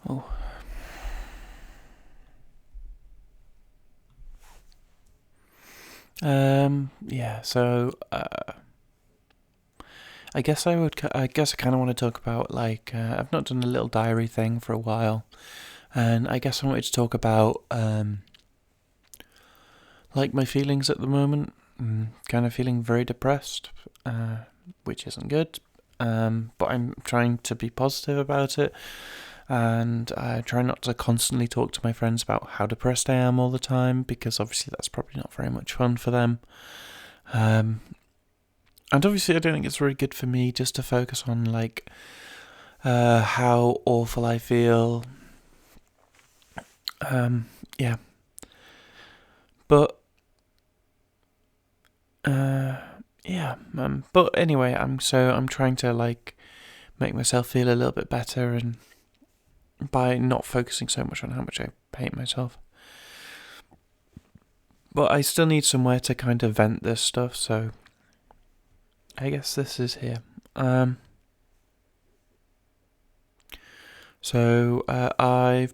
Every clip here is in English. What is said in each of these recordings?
Oh. Yeah. So, I guess I would. I guess I kind of want to talk about I've not done a little diary thing for a while, and I guess I wanted to talk about my feelings at the moment. Kind of feeling very depressed, which isn't good. But I'm trying to be positive about it, and I try not to constantly talk to my friends about how depressed I am all the time, because obviously that's probably not very much fun for them. Um, and obviously I don't think it's very good for me just to focus on how awful I feel. Yeah, but yeah. But anyway, I'm trying to make myself feel a little bit better, and by not focusing so much on how much I hate myself. But I still need somewhere to kind of vent this stuff, so I guess this is here. I've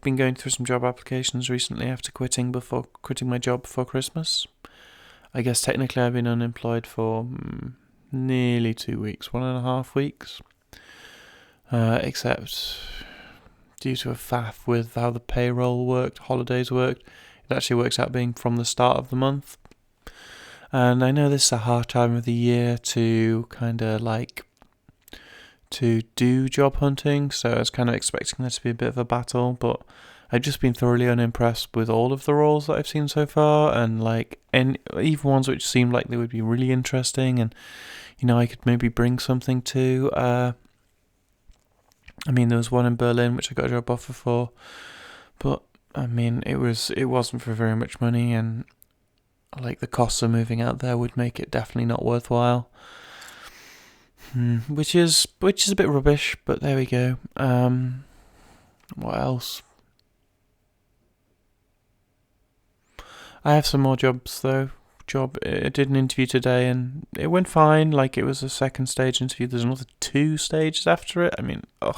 been going through some job applications recently after quitting my job before Christmas. I guess technically I've been unemployed for nearly 2 weeks, 1.5 weeks. Except due to a faff with how the payroll worked, holidays worked, it actually works out being from the start of the month. And I know this is a hard time of the year to to do job hunting, so I was kind of expecting there to be a bit of a battle, but I've just been thoroughly unimpressed with all of the roles that I've seen so far, and even ones which seemed like they would be really interesting, and I could maybe bring something to. There was one in Berlin which I got a job offer for, but it wasn't for very much money, and the costs of moving out there would make it definitely not worthwhile. Which is a bit rubbish, but there we go. What else? I have some more jobs though. I did an interview today and it went fine. It was a second stage interview. There's another 2 stages after it. Ugh.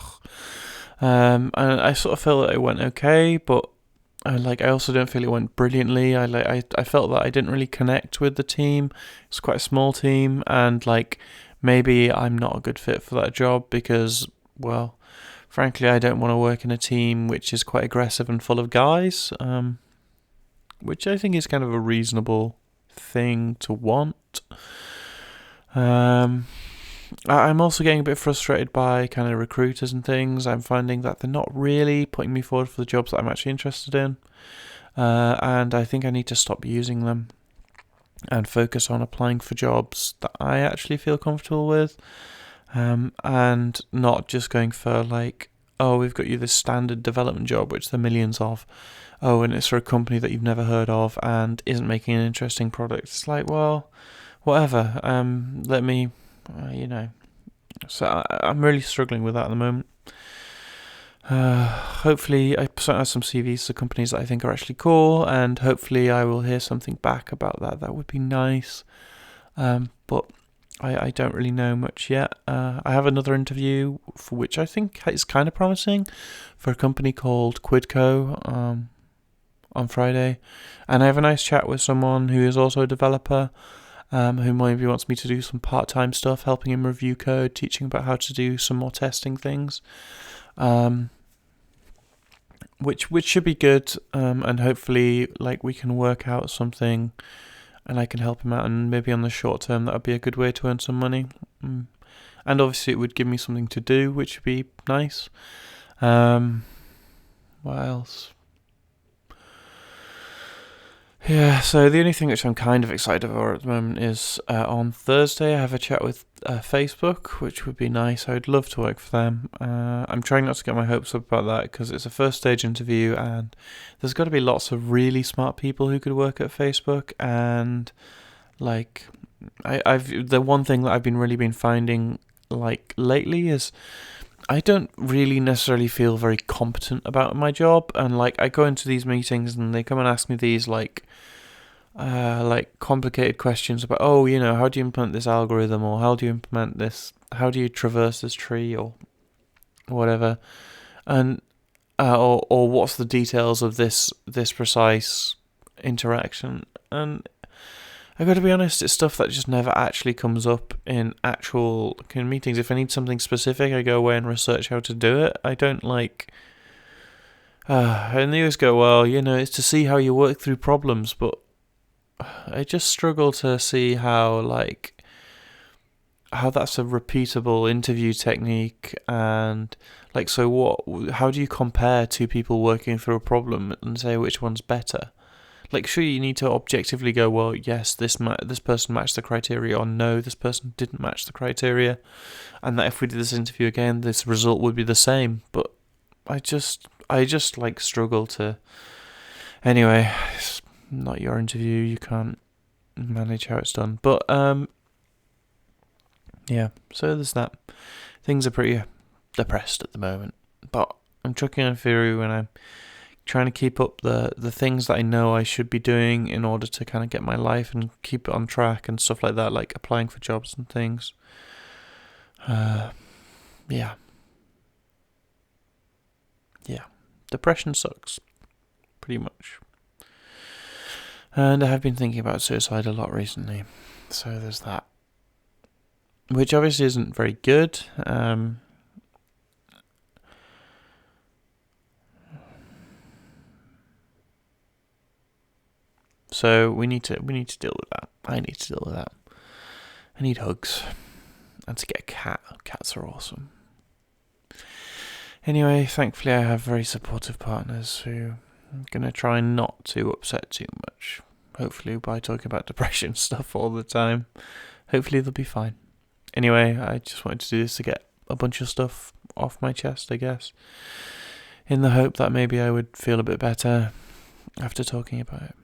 And I sort of felt that it went okay, but I also don't feel it went brilliantly. I felt that I didn't really connect with the team. It's quite a small team, and maybe I'm not a good fit for that job because, well, frankly, I don't want to work in a team which is quite aggressive and full of guys. Which I think is kind of a reasonable thing to want. I'm also getting a bit frustrated by kind of recruiters and things. I'm finding that they're not really putting me forward for the jobs that I'm actually interested in. And I think I need to stop using them and focus on applying for jobs that I actually feel comfortable with. And not just going for oh, we've got you this standard development job, which there are millions of. Oh, and it's for a company that you've never heard of and isn't making an interesting product. It's well, whatever. Let me, So I'm really struggling with that at the moment. Hopefully, I sent out some CVs to companies that I think are actually cool, and hopefully, I will hear something back about that. That would be nice. But I don't really know much yet. I have another interview for which I think is kind of promising for a company called Quidco on Friday, and I have a nice chat with someone who is also a developer. Who maybe wants me to do some part-time stuff, helping him review code, teaching about how to do some more testing things, which should be good, and hopefully we can work out something, and I can help him out, and maybe on the short term that would be a good way to earn some money, and obviously it would give me something to do, which would be nice. What else? Yeah, so the only thing which I'm kind of excited for at the moment is on Thursday I have a chat with Facebook, which would be nice. I would love to work for them. I'm trying not to get my hopes up about that because it's a first stage interview and there's got to be lots of really smart people who could work at Facebook. And I've the one thing that I've been finding lately is I don't really necessarily feel very competent about my job, and I go into these meetings and they come and ask me these complicated questions about how do you implement this algorithm, or how do you implement this, how do you traverse this tree or whatever, and or what's the details of this precise interaction. And I got to be honest, it's stuff that just never actually comes up in actual meetings. If I need something specific, I go away and research how to do it. I don't and they always go, well, it's to see how you work through problems, but I just struggle to see how that's a repeatable interview technique. And how do you compare two people working through a problem and say which one's better? Sure, you need to objectively go, well, yes, this person matched the criteria, or no, this person didn't match the criteria, and that if we did this interview again, this result would be the same. But I just struggle to. Anyway, it's not your interview. You can't manage how it's done. But yeah. So there's that. Things are pretty depressed at the moment, but I'm trucking on through, and I'm trying to keep up the things that I know I should be doing in order to kind of get my life and keep it on track and stuff like that, like applying for jobs and things. Yeah. Depression sucks, pretty much. And I have been thinking about suicide a lot recently, so there's that. Which obviously isn't very good. So we need to deal with that. I need to deal with that. I need hugs. And to get a cat. Cats are awesome. Anyway, thankfully I have very supportive partners who are going to try not to upset too much. Hopefully by talking about depression stuff all the time. Hopefully they'll be fine. Anyway, I just wanted to do this to get a bunch of stuff off my chest, I guess. In the hope that maybe I would feel a bit better after talking about it.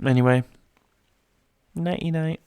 Anyway, nighty night.